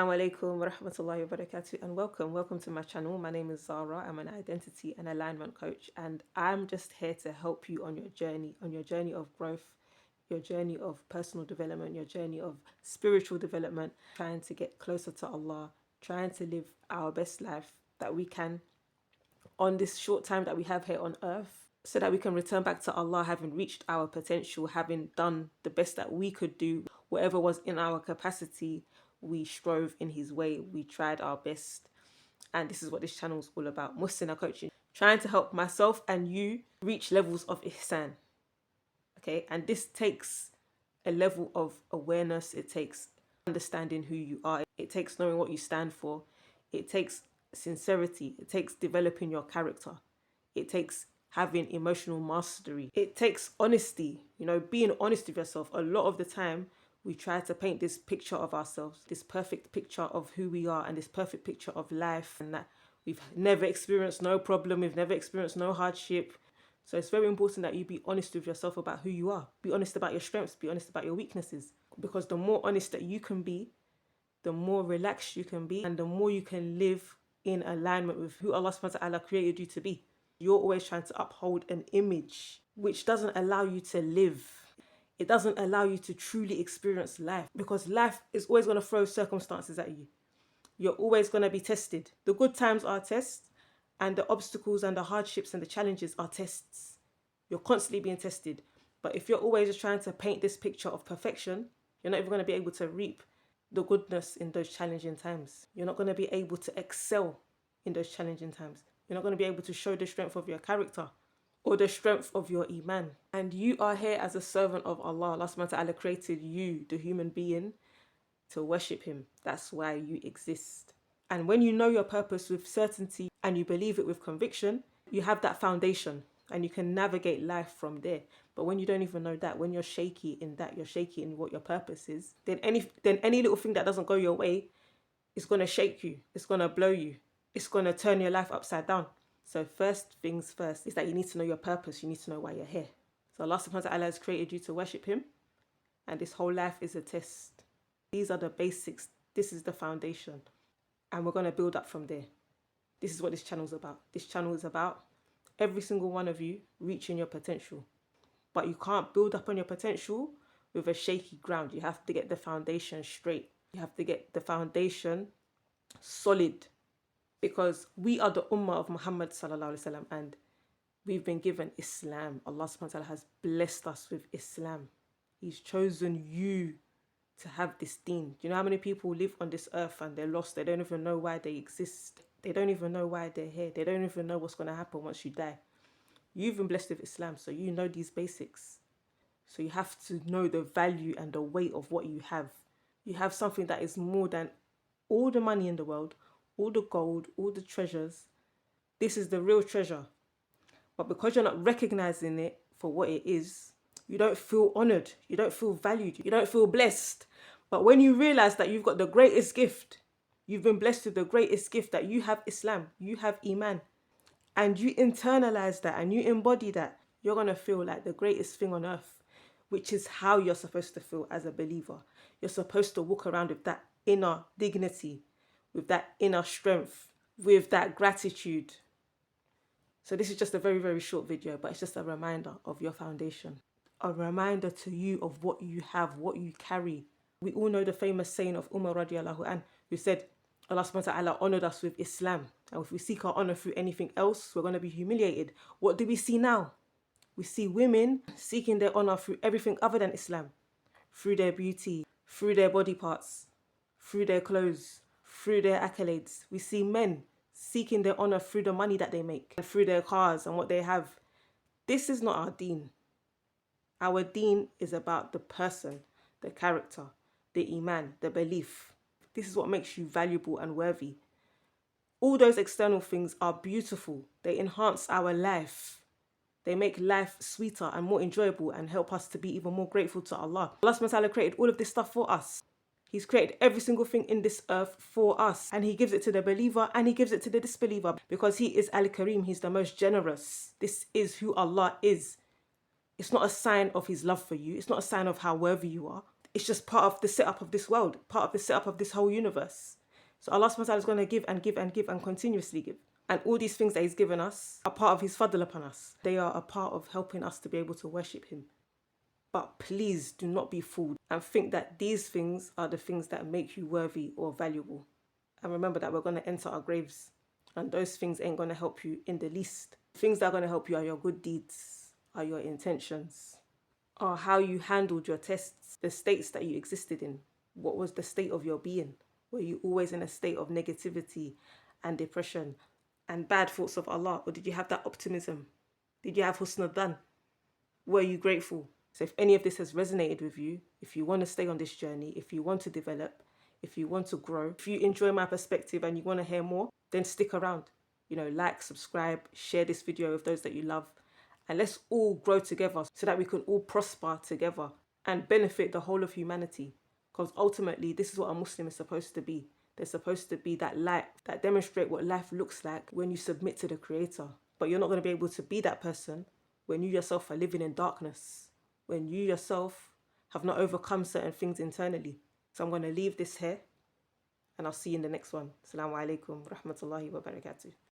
𝗟𝗶𝘀𝘀𝘀 and welcome to my channel. My name is Zara. I'm an identity and alignment coach, and I'm just here to help you on your journey of growth, your journey of personal development, your journey of spiritual development, trying to get closer to Allah, trying to live our best life that we can on this short time that we have here on earth, so that we can return back to Allah having reached our potential, having done the best that we could do, whatever was in our capacity. We strove in His way, we tried our best, and this is what this channel is all about. Musina coaching, trying to help myself and you reach levels of ihsan. Okay, and this takes a level of awareness, it takes understanding who you are, it takes knowing what you stand for, it takes sincerity, it takes developing your character, it takes having emotional mastery, it takes honesty, being honest with yourself. A lot of the time we try to paint this picture of ourselves, this perfect picture of who we are and this perfect picture of life, and that we've never experienced no problem, we've never experienced no hardship. So it's very important that you be honest with yourself about who you are. Be honest about your strengths, be honest about your weaknesses, because the more honest that you can be, the more relaxed you can be, and the more you can live in alignment with who Allah subhanahu wa ta'ala created you to be. You're always trying to uphold an image which doesn't allow you to live. It doesn't allow you to truly experience life, because life is always going to throw circumstances at you. You're always going to be tested. The good times are tests, and the obstacles and the hardships and the challenges are tests. You're constantly being tested. But if you're always just trying to paint this picture of perfection, you're not even going to be able to reap the goodness in those challenging times. You're not going to be able to excel in those challenging times. You're not going to be able to show the strength of your character or the strength of your Iman. And you are here as a servant of Allah. Allah subhanahu wa ta'ala created you, the human being, to worship Him. That's why you exist. And when you know your purpose with certainty and you believe it with conviction, you have that foundation and you can navigate life from there. But when you don't even know that, when you're shaky in that, you're shaky in what your purpose is, then any little thing that doesn't go your way is going to shake you. It's going to blow you. It's going to turn your life upside down. So first things first is that you need to know your purpose. You need to know why you're here. So Allah subhanahu wa ta'ala has created you to worship Him, and this whole life is a test. These are the basics. This is the foundation, and we're going to build up from there. This is what this channel is about. This channel is about every single one of you reaching your potential. But you can't build up on your potential with a shaky ground. You have to get the foundation straight. You have to get the foundation solid, because we are the ummah of Muhammad sallallahu alaihi wasallam, and we've been given Islam. Allah subhanahu wa ta'ala has blessed us with Islam. He's chosen you to have this deen. Do you know how many people live on this earth and they're lost? They don't even know why they exist. They don't even know why they're here. They don't even know what's going to happen once you die. You've been blessed with Islam, so you know these basics. So you have to know the value and the weight of what you have. You have something that is more than all the money in the world, all the gold, all the treasures. This is the real treasure. But because you're not recognizing it for what it is, you don't feel honored, you don't feel valued, you don't feel blessed. But when you realize that you've got the greatest gift, you've been blessed with the greatest gift, that you have Islam, you have Iman, and you internalize that and you embody that, you're going to feel like the greatest thing on earth, which is how you're supposed to feel as a believer. You're supposed to walk around with that inner dignity, with that inner strength, with that gratitude. So this is just a very, very short video, but it's just a reminder of your foundation. A reminder to you of what you have, what you carry. We all know the famous saying of Umar radiallahu anh, who said, Allah subhanahu wa ta'ala honoured us with Islam. And if we seek our honour through anything else, we're going to be humiliated. What do we see now? We see women seeking their honour through everything other than Islam. Through their beauty, through their body parts, through their clothes, through their accolades. We see men seeking their honour through the money that they make, and through their cars and what they have. This is not our deen. Our deen is about the person, the character, the Iman, the belief. This is what makes you valuable and worthy. All those external things are beautiful. They enhance our life. They make life sweeter and more enjoyable and help us to be even more grateful to Allah. Allah subhanahu wa ta'ala created all of this stuff for us. He's created every single thing in this earth for us, and He gives it to the believer and He gives it to the disbeliever, because He is Al-Kareem. He's the most generous. This is who Allah is. It's not a sign of His love for you. It's not a sign of how worthy you are. It's just part of the setup of this world, part of the setup of this whole universe. So Allah subhanahu wa ta'ala is going to give and give and give and continuously give. And all these things that He's given us are part of His fadl upon us. They are a part of helping us to be able to worship Him. But please do not be fooled and think that these things are the things that make you worthy or valuable. And remember that we're going to enter our graves, and those things ain't going to help you in the least. Things that are going to help you are your good deeds, are your intentions, are how you handled your tests, the states that you existed in. What was the state of your being? Were you always in a state of negativity and depression and bad thoughts of Allah? Or did you have that optimism? Did you have husn al-dhan? Were you grateful? So if any of this has resonated with you, if you want to stay on this journey, if you want to develop, if you want to grow, if you enjoy my perspective and you want to hear more, then stick around. You know, like, subscribe, share this video with those that you love. And let's all grow together so that we can all prosper together and benefit the whole of humanity. Because ultimately, this is what a Muslim is supposed to be. They're supposed to be that light that demonstrate what life looks like when you submit to the Creator. But you're not going to be able to be that person when you yourself are living in darkness, when you yourself have not overcome certain things internally. So I'm going to leave this here, and I'll see you in the next one. Assalamu alaikum rahmatullahi wa barakatuh.